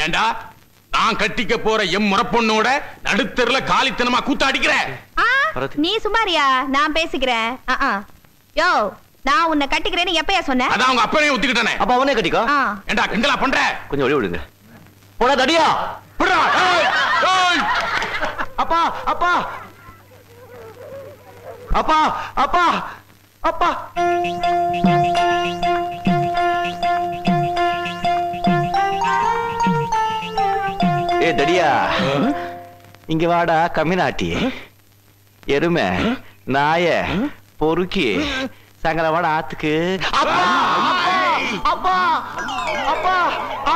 ஏண்டா நான் கட்டிக்க போற எம் முறப்பொண்ணோட நடுத்தெருல காலித்தனமா கூத்தாடிக்கிற? நீ சுமாரியா, நான் பேசிக்கிறேன். யோ, நான் உன்னை கட்டிக்கிறேன்னு எப்பயா சொன்னேன்? அதான் அவங்க அப்பனே ஒத்துக்கிட்டானே. அப்ப அவனே கட்டிக்கோ. ஏண்டா கிண்டலா பண்ற? கொஞ்சம் ஒளி விடுங்க. போடா தடியா. விடுடா. அப்பா அப்பா அப்பா அப்பா அப்பா. ஏ தடியா, இங்க வாடா. கம்மினாட்டி, எருமை, நாய, பொறுக்கி, சாயங்காலம் வாடா ஆத்துக்கு. அப்பா அப்பா அப்பா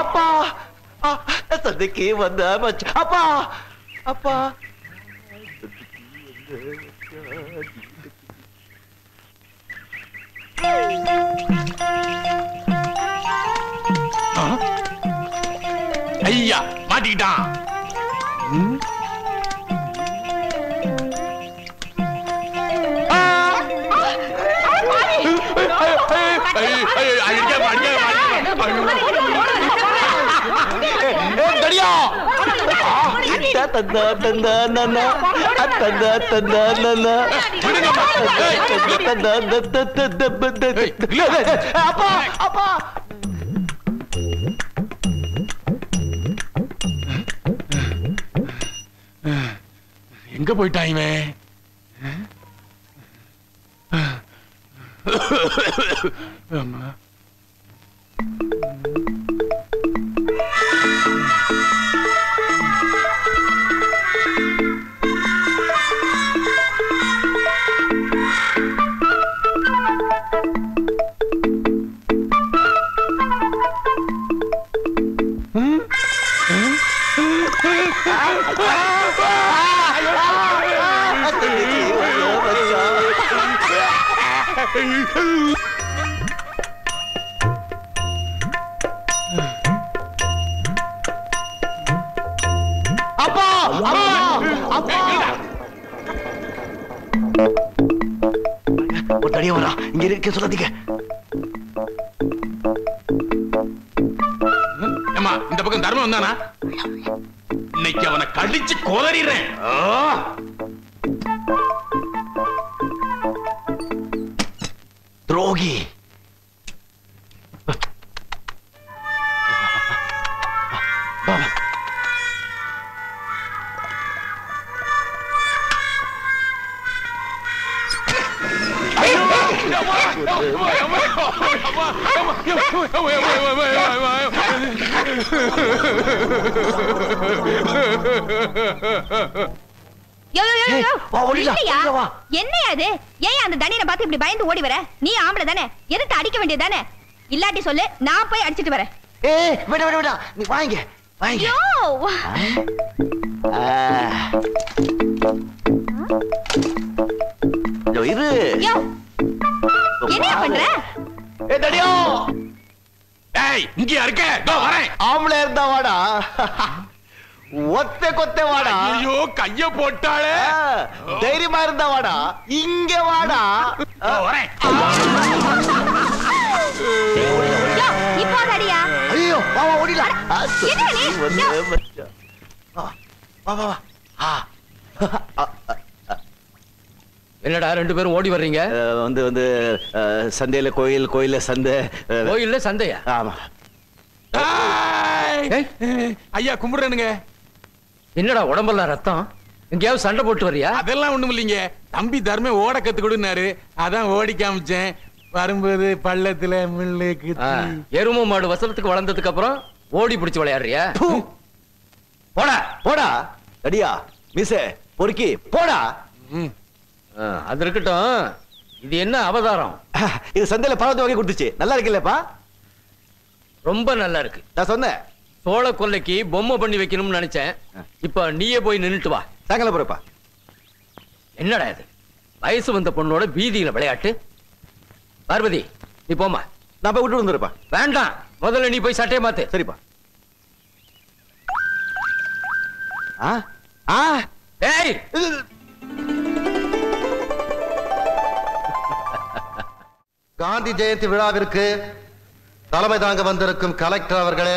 அப்பா சந்தைக்கு வந்த மச்சான். அப்பா அப்பா. ஐயா மாட்டிக்கிட்டான். எங்க போயிட்டான் இவன்? அப்பா அப்பா. ஒரு தடியா வரா. இங்க இருக்க சொல்லாதீங்க. ஏமா இந்த பக்கம் தர்மம் வந்தானா? இன்னைக்கு அவனை கடிச்சு கோதறிறேன். துரோகி. என்னையா இது? ஏன் அந்த தண்ணியை பார்த்து இப்படி பயந்து ஓடி வர? நீ ஆம்பளை தானே, எதுக்கு அடிக்க வேண்டியது தானே? இல்லாட்டி சொல்லு, நான் போய் அடிச்சிட்டு வரேன். விட விட விட, நீ வாங்க வாங்க. இரு. என்ன பண்ற? தடியோ, இங்க இருக்க. வரேன். ஆம்பளை இருந்தா வாடா, ஒத்த கொத்த வாடா. ஐயோ கைய போட்டாளே. தைரியமா இருந்தா வாடா, இங்க வாடா. வரேன். இப்போ அடியா. ஐயோ வா வா ஓடிடலாம். என்ன நீ? வா வா வா. என்னடா ரெண்டு பேரும் ஓடி வர்றீங்க? வந்து சந்தையில கோயில், கோயில்ல சந்தை. கோயில்ல சந்தையா? ஆமா. ஐயா கும்பிடுறேனுங்க. என்னடா உடம்பெல்லாம் ரத்தம்? எங்கேயாவது சண்டை போட்டு வரியா? அதெல்லாம் ஒண்ணும் இல்லைங்க. தம்பி தர்மே ஓட கத்து கொடுனாரு, அதான் ஓடி காமிச்சேன். வரும்போது பள்ளத்துல முள்ளு எரும மாடு வசனத்துக்கு வளர்ந்ததுக்கு அப்புறம் ஓடி பிடிச்சு விளையாடுறியா? போடா போடா அடியா மிஸ் பொறுக்கி போடா. அது இருக்கட்டும், இது என்ன அவதாரம்? இது சந்தையில பழத்தை வாங்கி கொடுத்துச்சு. நல்லா இருக்குல்லப்பா? ரொம்ப நல்லா இருக்கு. நான் சொன்னேன் சோழ கொல்லைக்கு பொம்மை பண்ணி வைக்கணும்னு நினைச்சேன். இப்ப நீயே போய் நின்னுட்டு வா. சாயங்காலம் போறப்பா. என்னடா இது, வயசு வந்த பொண்ணோட வீதியில விளையாட்டு? பார்வதி நீ போமா. நான் போய் விட்டு வந்துருப்பா. வேண்டாம், முதல்ல நீ போய் சட்டையை மாத்து. சரிப்பா. ஏய் காந்தி ஜெயந்தி விழாவிற்கு தலைமை தாங்க வந்திருக்கும் கலெக்டர் அவர்களே,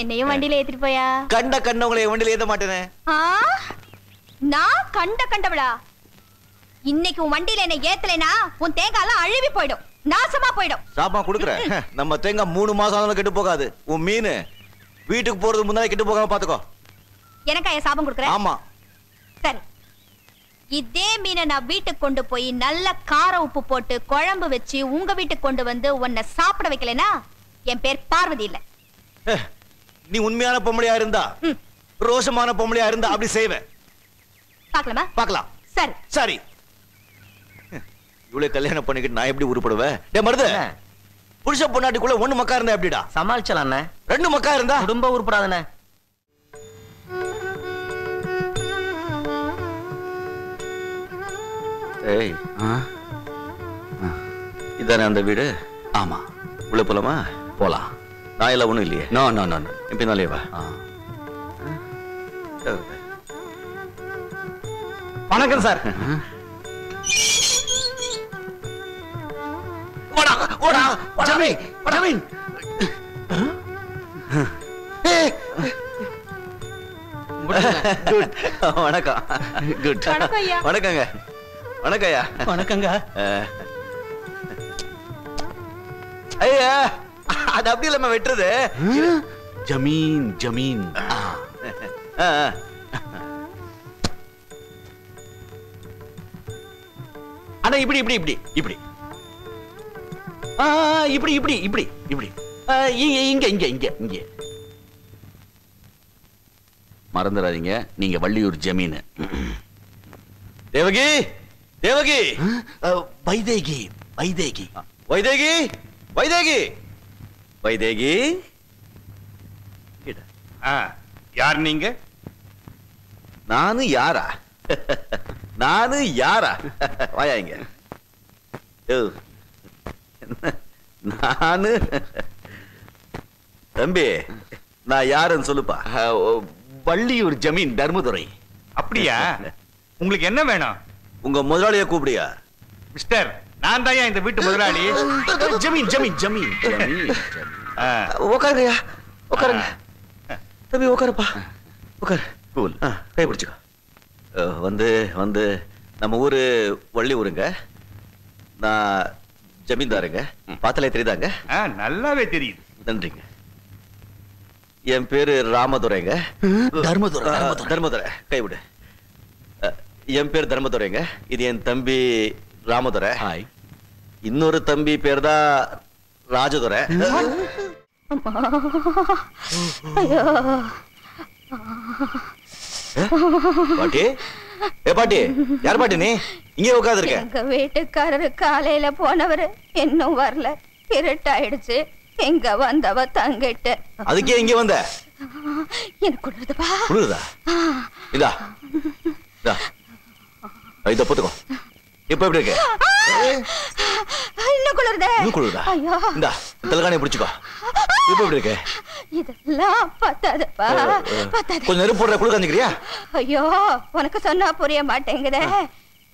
என்னையும் வண்டியில ஏத்திட்டு போயா? கண்டவங்களை வண்டியில ஏத்த மாட்டேனே. நான் கண்டவளா? இன்னைக்கு உன் வண்டியில என்ன ஏத்தலைனா உன் தேங்காய்லாம் அழுவி போயிடும், நாசமா போயிடும். சாப்பா குடுக்குறேன். நம்ம தேங்காய் 3 மாசம் ஆனாலும் கெட்டு போகாது. உன் மீன் வீட்டுக்கு போறது முன்னாடி கெட்டு போகாம பாத்துக்கோ. எனக்கா சாபம் கொடுக்குறேன்? ஆமா. சரி, இதே மீனை நான் வீட்டுக்கு கொண்டு போய் நல்ல கார உப்பு போட்டு குழம்பு வச்சு உங்க வீட்டுக்கு கொண்டு வந்து உன்னை சாப்பிட வைக்கலனா என் பேர் பார்வதி இல்ல. நீ உண்மையான பொம்பளையா இருந்தா, ரோஷமான பொம்பளையா இருந்தா அப்படி செய்வேன். பார்க்கலாமா? பார்க்கலாம். சரி சரி. இவ்வளவு கல்யாணம் பண்ணிக்கிட்டு நான் எப்படி உருப்படுவேன்? டே மருது, புருஷ பொண்டாட்டிக்குள்ள 1 மக்கா இருந்தா எப்படிடா சமாளிச்சலாம் அண்ணே? 2 மக்கா இருந்தா குடும்ப உருப்படாதண்ணே. ஏய், இதானே அந்த வீடு? ஆமா. உள்ள போலாமா? போலாம். நான் எல்லாம் ஒண்ணும் இல்லையே. No no no. பின்னாலே வா. வணக்கம் சார். ஜமீன் ஜமீன். குட். வணக்கம். குட். வணக்கங்க. வணக்கம்யா. வணக்கங்க. ஐயா, அது அப்படி இல்லாம வெட்டுறது. ஜமீன் ஜமீன். அண்ணா இப்படி இப்படி இப்படி இப்படி இப்படி இப்படி இப்படி இப்படி இங்க இங்க இங்க இங்க. மறந்துடாதீங்க, நீங்க வள்ளியூர் ஜமீன். தேவகி தேவகி. வைதேகி வைதேகி வைதேகி வைதேகி வைதேகி. யார் நீங்க? நானு யாரா? நானு யாரா? வாயா இங்க. நானு தம்பி, நான் யாருன்னு சொல்லுப்பா. வள்ளியூர் ஜமீன் தர்மதுரை. அப்படியா? உங்களுக்கு என்ன வேணும்? உங்க முதலாளிய கூப்பிடியா? மிஸ்டர், நான் தான் இந்த வீட்டு முதலாளி. ஜமீன் ஜமீன் ஜமீன். உட்காருங்கய்யா, உட்காருங்க. தம்பி உட்காருப்பா, உட்காரு. கூல். கை பிடிச்சுக்கோ. வந்து வந்து நம்ம ஊரு வள்ளி ஊருங்க. நான் ஜமீன்தாருங்க. பார்த்தாலே தெரியுதாங்க? நல்லாவே தெரியுது. நன்றிங்க. என் பேரு ராமதுரைங்க. தர்மதுரை தர்மதுரை. கைவிடு. என் பேர் தர்மதுரைங்க. இது என் தம்பி ராமதுரை. ஹாய். இன்னொரு தம்பி பேர் தான் ராஜதுரை. பாட்டி, ஏ பாட்டி, யார் பாட்டி நீ? இங்கே உட்கார்ந்து இருக்க. எங்க வீட்டுக்காரரு காலையில போனவரு இன்னும் வரல. இருட்டாயிடுச்சு. எங்க வந்தவ தங்கிட்டு. அதுக்கே இங்க வந்த? எனக்கு குளிருதுப்பா. குளிருதா? இதா இதா இத போட்டுக்கோ. இப்ப எப்படி இருக்கு? இன்னும் குளிருதே. இன்னும் குளிருதா? ஐயோ, இந்தா தலகாணியை பிடிச்சுக்கோ. இப்ப எப்படி இருக்கு? இதெல்லாம் பத்தாதுப்பா, பத்தாது. கொஞ்சம் நெருப்பு போடுற, குளிர் காஞ்சிக்கிறியா? ஐயோ, உனக்கு சொன்னா புரிய மாட்டேங்குதே.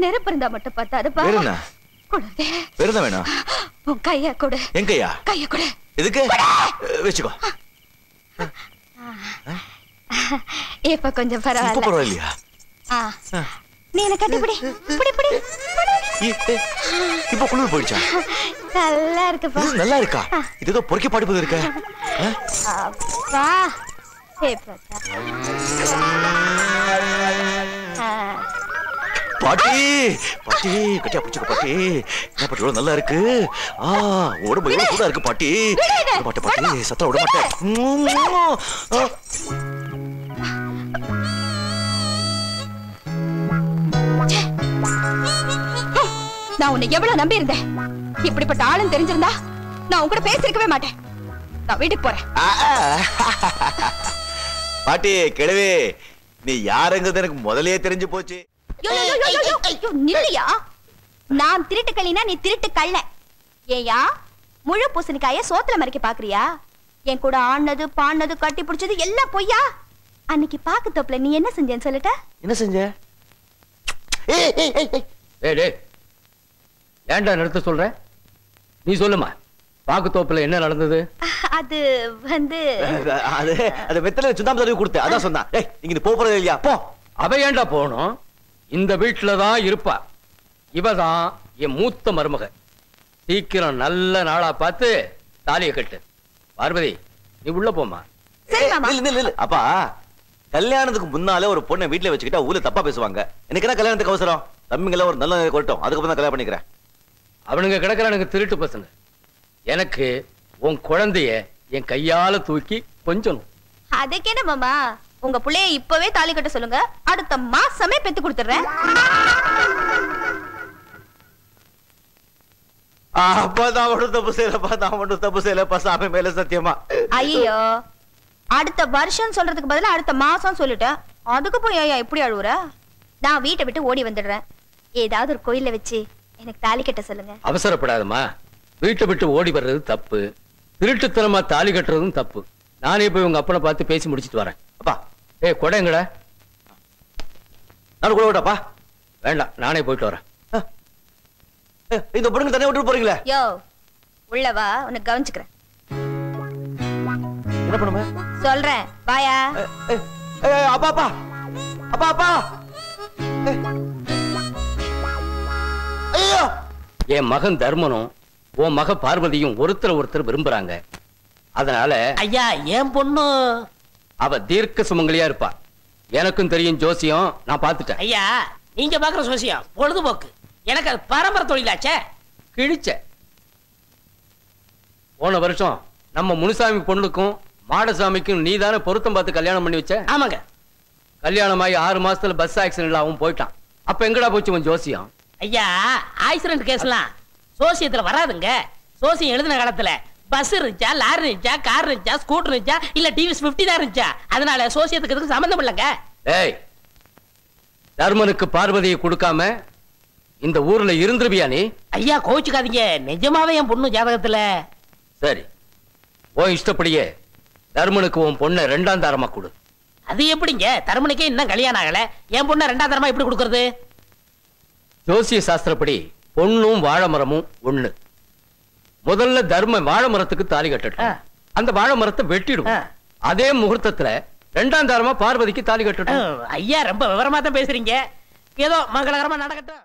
நெருப்பு இருந்தா மட்டும் பத்தாதுப்பா. வேற என்ன? குளிருதே. வேற என்ன வேணும்? உன் கைய கொடு. என் கையா? கைய கொடு. எதுக்கு? வச்சுக்கோ. இப்ப கொஞ்சம் இப்ப பரவாயில்ல. பரவாயில்லையா? நீ என்ன கட்டிப்பிடி. பிடி பிடி. இப்ப குளிர் போயிடுச்சா? நல்லா இருக்குப்பா. நல்லா இருக்கா? இது ஏதோ பொறுக்கி பாடுப்பது இருக்க. அப்பா, பாட்டி பாட்டி கட்டியா பிடிச்சுக்க பாட்டி. என்ன பாட்டி இவ்வளவு நல்லா இருக்கு? உடம்பு எவ்வளவு சூடா இருக்கு பாட்டி. பாட்டி பாட்டி சத்தம் விட மாட்டேன். நான் உன்னை எவ்வளவு நம்பி இருந்தேன். இப்படிப்பட்ட ஆளுன்னு தெரிஞ்சிருந்தா நான் உன் கூட பேசிருக்கவே மாட்டேன். நான் வீட்டுக்கு போறேன். பாட்டி கிழவி, நீ யாருங்கிறது எனக்கு முதல்லயே தெரிஞ்சு போச்சு. நில்லையா? நான் திருட்டு கள்ளினா நீ திருட்டு கள்ள. ஏயா, முழு பூசணிக்காய சோத்துல மறைக்க பாக்குறியா? என் கூட ஆனது பானது கட்டி பிடிச்சது எல்லாம் பொய்யா? அன்னைக்கு பாக்கு தோப்புல நீ என்ன செஞ்சேன்னு சொல்லட்ட? என்ன செஞ்ச? ஏண்டா நிறுத்த சொல்ற? நீ சொல்லுமா. பாக்குத்தோப்புல என்ன நடந்தது? அது வந்து அது அது வெத்தலை சுண்ணாம்பு தடவி கொடுத்தேன், அதான் சொன்னா. ஏய், நீங்க இது போறது இல்லையா? போ. அவ ஏண்டா போகணும்? இந்த வீட்டுலதான் இருப்பா. இவதான் என் மூத்த மருமக. சீக்கிரம் நல்ல நாளா பார்த்து தாலியை கட்டு. பார்வதி, நீ உள்ள போமா. சரி மாமா. இல்ல அப்பா, கல்யாணத்துக்கு முன்னாலே ஒரு பொண்ணை வீட்டுல வச்சுக்கிட்டா ஊர்ல தப்பா பேசுவாங்க. எனக்கு என்ன கல்யாணத்துக்கு அவசரம்? தம்பிங்கள ஒரு நல்ல கொட்டும், அதுக்கப்புறம் தான் கல்யாணம் பண்ணிக்கிறேன். அவனுங்க கிடக்குறானுங்க திருட்டு பசங்க. எனக்கு உன் குழந்தைய என் கையால தூக்கி கொஞ்சணும். அதுக்கு என்ன மாமா, உங்க புள்ளைய இப்பவே தாலி கட்ட சொல்லுங்க, அடுத்த மாசமே பெத்து கொடுத்துறேன். அப்பதான் மட்டும் தப்பு செய்யலப்பா, நான் மட்டும் தப்பு செய்யலப்பா, சாமி மேல சத்தியமா. ஐயோ, அடுத்த வருஷம் சொல்றதுக்கு பதிலா அடுத்த மாசம் சொல்லிட்டேன். அதுக்கு போய் ஐயா இப்படி அழுவுற? நான் வீட்டை விட்டு ஓடி வந்துடுறேன். ஏதாவது ஒரு கோயில்ல வச்சு எனக்கு தாலி கட்ட சொல்லுங்க. அவசரப்படாதம்மா. வீட்டை விட்டு ஓடி வர்றது தப்பு, திருட்டுத்தனமா தாலி கட்டுறதும் தப்பு. நானே போய் உங்க அப்பனை பார்த்து பேசி முடிச்சிட்டு வரேன். அப்பா, ஏய் கொடைங்கடா. நான் கூட விட்டாப்பா. வேண்டாம், நானே போயிட்டு வரேன். இந்த பொண்ணுங்க தனியா விட்டு போறீங்களே? யோ, உள்ளவா, உனக்கு கவனிச்சுக்கிறேன். என்ன பண்ணுமே சொல்றேன், வாயா. அப்பா அப்பா அப்பா அப்பா. ஐயோ, என் மகன் தர்மனும் உன் மக பார்வதியும் ஒருத்தர் விரும்புறாங்க. அதனால ஐயா, என் பொண்ணு அவ தீர்க்க சுமங்கலியா இருப்பா. எனக்கும் தெரியும் ஜோசியம், நான் பார்த்துட்டேன். ஐயா, நீங்க பாக்குற சோசியம் பொழுதுபோக்கு, எனக்கு அது பரம்பரை தொழிலாச்சே. கிழிச்ச போன வருஷம் நம்ம முனுசாமி பொண்ணுக்கும் மாடசாமிக்கும் நீதானே பொருத்தம் பார்த்து கல்யாணம் பண்ணி வச்ச? ஆமாங்க. கல்யாணம் ஆகி 6 மாசத்துல பஸ் ஆக்சிடென்ட்ல அவன் போயிட்டான். அப்ப எங்கடா போச்சு உன் ஜோசியம்? ஐயா, ஆக்சிடென்ட் கேஸ்லாம் சோசியத்துல வராதுங்க. சோசியம் எழுதின காலத்துல பஸ் இருந்துச்சா, லாரி இருந்துச்சா, கார் இருந்துச்சா, ஸ்கூட்டர் இருந்துச்சா, இல்ல டிவிஎஸ் 50 தான் இருந்துச்சா? அதனால சோசியத்துக்கு இதுக்கு சம்பந்தம் இல்லைங்க. ஏய், தர்மனுக்கு பார்வதியை கொடுக்காம இந்த ஊர்ல இருந்துருவியா நீ? ஐயா, கோச்சுக்காதீங்க, நிஜமாவே என் பொண்ணு ஜாதகத்துல. சரி, உன் இஷ்டப்படியே தர்மனுக்கு உன் பொண்ணை 2ஆம் தாரமா கொடு. அது எப்படிங்க? தர்மனுக்கே இன்னும் கல்யாணம் ஆகல, என் பொண்ணை 2ஆம் தரமா எப்படி கொடுக்கறது? ஜோசிய சாஸ்திரப்படி பொண்ணும் வாழை மரமும் ஒண்ணு. முதல்ல தர்ம வாழை மரத்துக்கு தாலி கட்டட்டும், அந்த வாழை மரத்தை வெட்டிடுவோம். அதே முகூர்த்தத்துல 2ஆம் தாரமா பார்வதிக்கு தாலி கட்டட்டும். ஐயா, ரொம்ப விவரமா தான் பேசுறீங்க. ஏதோ மங்களகரமா நடக்கட்டும்.